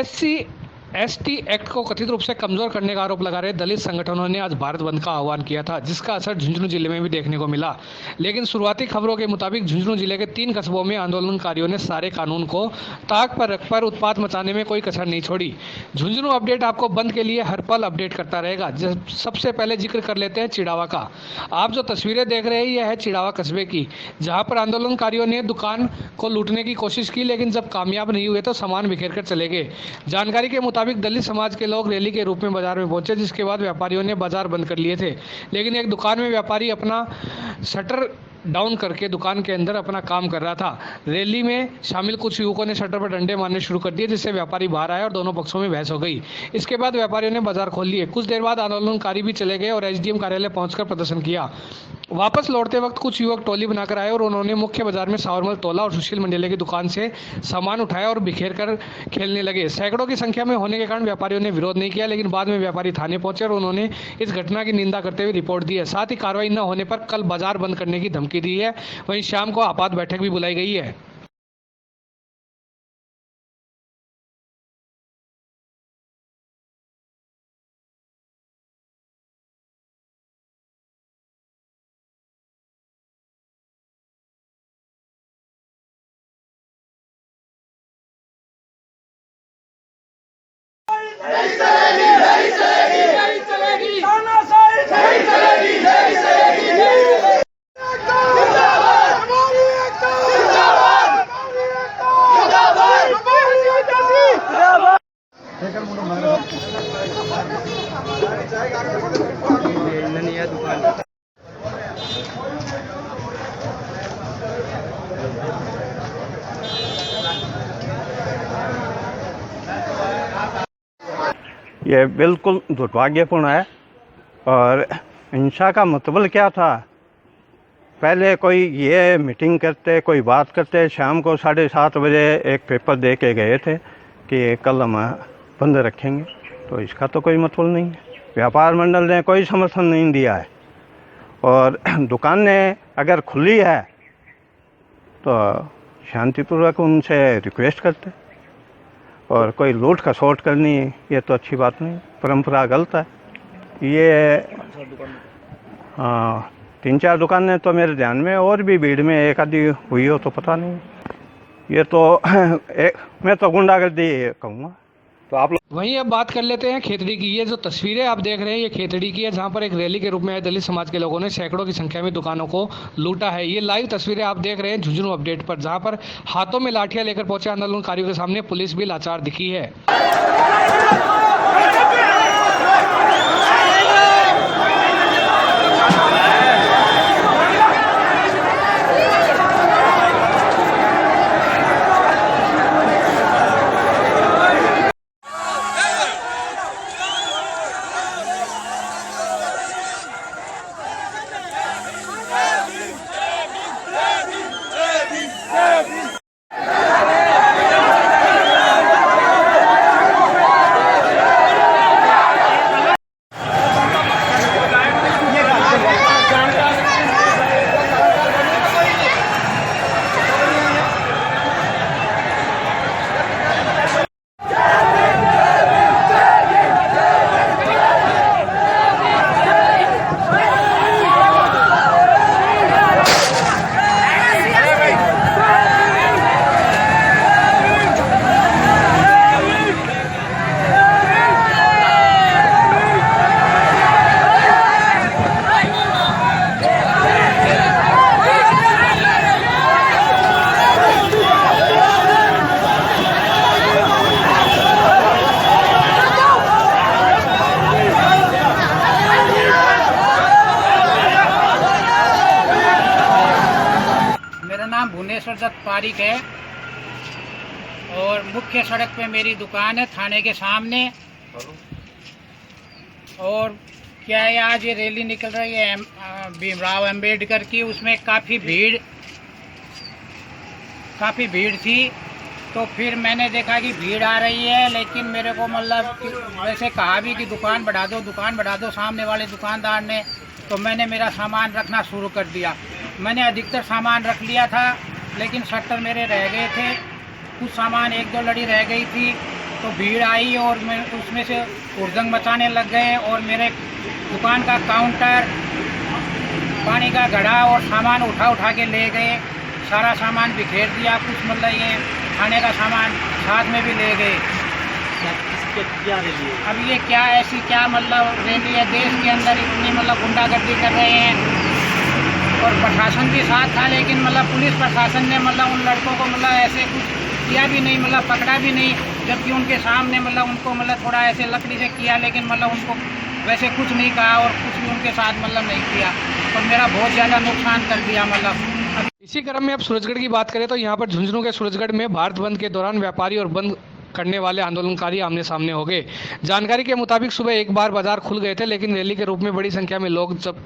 SC/ST act को कथित रूप से कमजोर करने का आरोप लगा रहे दलित संगठनों ने आज भारत बंद का आह्वान किया था, जिसका असर झुंझुनू जिले में भी देखने को मिला। लेकिन शुरुआती खबरों के मुताबिक झुंझुनू जिले के 3 कस्बों में आंदोलनकारियों ने सारे कानून को ताक पर रखकर उत्पात मचाने में कोई कसर नहीं छोड़ी। झुंझुनू अपडेट आपको बंद के लिए हर पल अपडेट करता रहेगा। सबसे पहले जिक्र कर लेते हैं चिड़ावा का। आप जो तस्वीरें देख रहे हैं यह है चिड़ावा कस्बे की, जहां पर आंदोलनकारियों ने दुकान को लूटने की कोशिश की, लेकिन जब कामयाब नहीं हुए तो सामान बिखेर कर चले गए। जानकारी के मुताबिक दलित समाज के लोग रैली के रूप में बाजार में पहुंचे, जिसके बाद व्यापारियों ने बाजार बंद कर लिए थे। लेकिन एक दुकान में व्यापारी अपना शटर डाउन करके दुकान के अंदर अपना काम कर रहा था। रैली में शामिल कुछ युवकों ने शटर पर डंडे मारने शुरू कर दिए, जिससे व्यापारी बाहर आए और दोनों पक्षों में बहस हो गई। इसके बाद व्यापारियों ने बाजार खोल लिए। कुछ देर बाद आंदोलनकारी भी चले गए और SDM कार्यालय पहुंचकर प्रदर्शन किया। वापस लौटते वक्त कुछ युवक टोली बनाकर आए और उन्होंने मुख्य बाजार में सावरमल तोला और सुशील मंडेले की दुकान से सामान उठाया और बिखेर कर खेलने लगे। सैकड़ों की संख्या में होने के कारण व्यापारियों ने विरोध नहीं किया, लेकिन बाद में व्यापारी थाने पहुंचे और उन्होंने इस घटना की निंदा करते हुए रिपोर्ट दी है। साथ ही कार्रवाई न होने पर कल बाजार बंद करने की धमकी दी है। वहीं शाम को आपात बैठक भी बुलाई गई है। नहीं चलेगी, नहीं चलेगी, नहीं चलेगी, तानाशाही नहीं चलेगी, नहीं चलेगी, नहीं चलेगी। जिंदाबाद हमारी एकता, जिंदाबाद हमारी एकता, जिंदाबाद हमारी एकता, जिंदाबाद। ये दुकान ये बिल्कुल दुर्भाग्यपूर्ण है। और हिंसा का मतलब क्या था? पहले कोई ये मीटिंग करते, कोई बात करते, शाम को 7:30 बजे एक पेपर दे के गए थे कि कल हम बंद रखेंगे, तो इसका तो कोई मतलब नहीं है। व्यापार मंडल ने कोई समर्थन नहीं दिया है और दुकानें अगर खुली है तो शांतिपूर्वक उनसे रिक्वेस्ट करते, और कोई लूट खसोट करनी ये तो अच्छी बात नहीं, परंपरा गलत है। ये 3-4 दुकानें तो मेरे ध्यान में, और भी भीड़ में एक आधी हुई हो तो पता नहीं। ये तो मैं तो गुंडागर्दी कहूँगा। तो आप वहीं अब बात कर लेते हैं खेतड़ी की। ये जो तस्वीरें आप देख रहे हैं ये खेतड़ी की है, जहां पर एक रैली के रूप में दलित समाज के लोगों ने सैकड़ों की संख्या में दुकानों को लूटा है। ये लाइव तस्वीरें आप देख रहे हैं झुंझुनू अपडेट पर, जहां पर हाथों में लाठियां लेकर पहुंचे आंदोलनकारियों के सामने पुलिस भी लाचार दिखी है। भुवनेश्वर दत्त पारिक है और मुख्य सड़क पे मेरी दुकान है, थाने के सामने। और क्या है, आज ये रैली निकल रही है भीमराव अंबेडकर की, उसमें काफ़ी भीड़ थी। तो फिर मैंने देखा कि भीड़ आ रही है, लेकिन मेरे को मतलब वैसे कहा भी कि दुकान बढ़ा दो सामने वाले दुकानदार ने, तो मैंने मेरा सामान रखना शुरू कर दिया। मैंने अधिकतर सामान रख लिया था, लेकिन शटर मेरे रह गए थे, कुछ सामान 1-2 लड़ी रह गई थी। तो भीड़ आई और मैं उसमें से हुड़दंग मचाने लग गए और मेरे दुकान का काउंटर, पानी का घड़ा और सामान उठा के ले गए। सारा सामान बिखेर दिया, कुछ मतलब ये खाने का सामान साथ में भी ले गए। अब ये क्या ऐसी क्या मतलब रैली है, देश के अंदर इतनी मतलब गुंडागर्दी कर रहे हैं और प्रशासन भी साथ था, लेकिन मतलब पुलिस प्रशासन ने मतलब उन लड़कों को मतलब ऐसे कुछ किया भी नहीं, मतलब पकड़ा भी नहीं, जबकि उनके सामने मतलब उनको मतलब थोड़ा ऐसे लकड़ी से किया, लेकिन मतलब उनको वैसे कुछ नहीं कहा और कुछ भी उनके साथ मतलब नहीं किया और मेरा बहुत ज़्यादा नुकसान कर दिया। मतलब इसी क्रम में अब सूरजगढ़ की बात करें तो यहाँ पर झुंझुनू के सूरजगढ़ में भारत बंद के दौरान व्यापारी और बंद करने वाले आंदोलनकारी आमने सामने हो गए। जानकारी के मुताबिक सुबह एक बार बाजार खुल गए थे, लेकिन रैली के रूप में बड़ी संख्या में लोग जब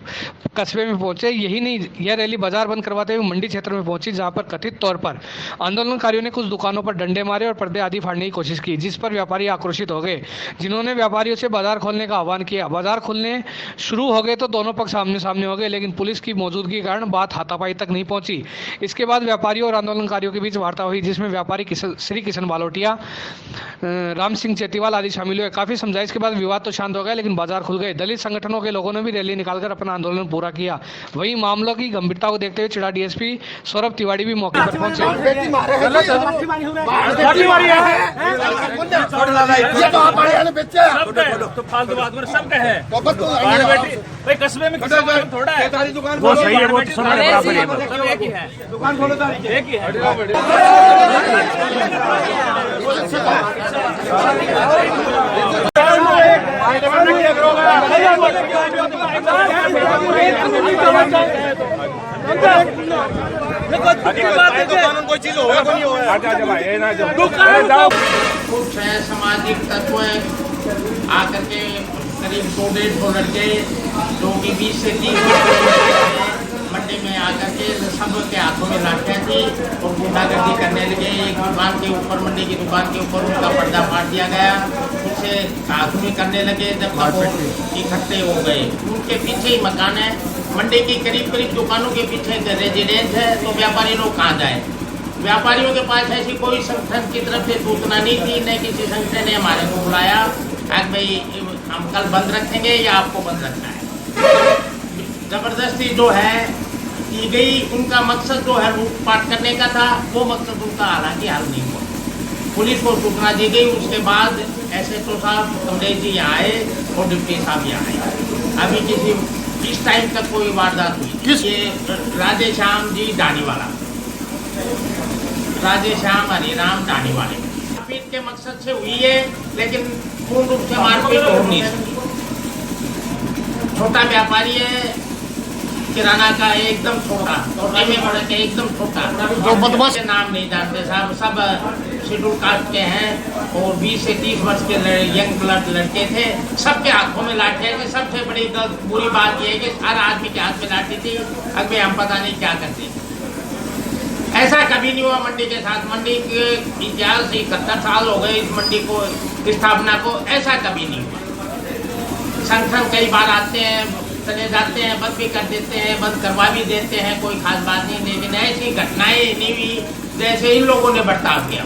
कस्बे में पहुंचे, यही नहीं, यह रैली बाजार बंद करवाते हुए मंडी क्षेत्र में पहुंची, जहां पर कथित तौर पर आंदोलनकारियों ने कुछ दुकानों पर डंडे मारे और पर्दे आदि फाड़ने की कोशिश की, जिस पर व्यापारी आक्रोशित हो गए, जिन्होंने व्यापारियों से बाजार खोलने का आह्वान किया। बाजार खुलने शुरू हो गए तो दोनों पक्ष आमने सामने हो गए, लेकिन पुलिस की मौजूदगी के कारण बात हाथापाई तक नहीं पहुंची। इसके बाद व्यापारियों और आंदोलनकारियों के बीच वार्ता हुई, जिसमें व्यापारी श्री किशन बालोटिया, राम सिंह चेतीवाल आदि शामिल हुए। काफी समझाइश के बाद विवाद तो शांत हो गया, लेकिन बाजार खुल गए। दलित संगठनों के लोगों ने भी रैली निकालकर अपना आंदोलन पूरा किया। वहीं मामलों की गंभीरता को देखते हुए चिड़ा डीएसपी सौरभ तिवारी भी मौके पर पहुंचे। कस्बे में थोड़ा है, वो सही है, वो सब एक ही है, दुकान खोलो एक ही कोई चीज होगा तो नहीं होगा। कुछ है सामाजिक तत्व आकर के करीब 100-150 लड़के जो कि 20 से 30 मंडी में आकर के सबके हाथों में लाठियां थी और गुंडागर्दी करने लगे। एक दुकान के ऊपर, मंडी की दुकान के ऊपर उनका पर्दा फाड़ दिया गया, उनसे हाथों करने लगे। जब वो इकट्ठे हो गए, उनके पीछे ही मकान है, मंडी की करीब दुकानों के पीछे रेजिडेंस है, तो व्यापारी लोग कहाँ जाए? व्यापारियों के पास ऐसी कोई संगठन की तरफ से सूचना नहीं थी, न किसी संगठन ने हमारे को बुलाया आज भाई हम कल बंद रखेंगे या आपको बंद रखना है। जबरदस्ती जो है की गई, उनका मकसद जो है लूटपाट करने का था, वो मकसद उनका हालांकि हल नहीं हुआ। पुलिस को सूचना दी गई, उसके बाद SHO साहब कमलेश जी यहाँ आए और डिप्टी साहब यहाँ आए। अभी इस टाइम तक कोई वारदात हुई। ये राधेश्याम जी डानीवाला, राधेश्याम हरिराम डानीवाले मारपीट के मकसद से हुई है, लेकिन पूर्ण रूप से मारपीट हो नहीं सकी। छोटा व्यापारी है, किराना का एकदम छोटा, छोटे में बड़े के एकदम छोटा, जो बदमाश के नाम नहीं जानते साहब, सब शेड्यूल कास्ट के हैं और 20 से 30 वर्ष के यंग ब्लड लड़के थे। सबके हाथों में लाठियां थी। सबसे बड़ी बुरी बात यह है कि हर आदमी के हाथ में लाठी थी। अगर हम पता नहीं क्या करते, ऐसा कभी नहीं हुआ मंडी के साथ। मंडी के इतिहास 71 साल हो गए इस मंडी को स्थापना को, ऐसा कभी नहीं हुआ। संगठन कई बार आते हैं, चले जाते हैं, बंद भी कर देते हैं, बंद करवा भी देते हैं, कोई खास बात नहीं, लेकिन ऐसी घटनाएं नहीं हुई जैसे इन लोगों ने बर्ताव किया।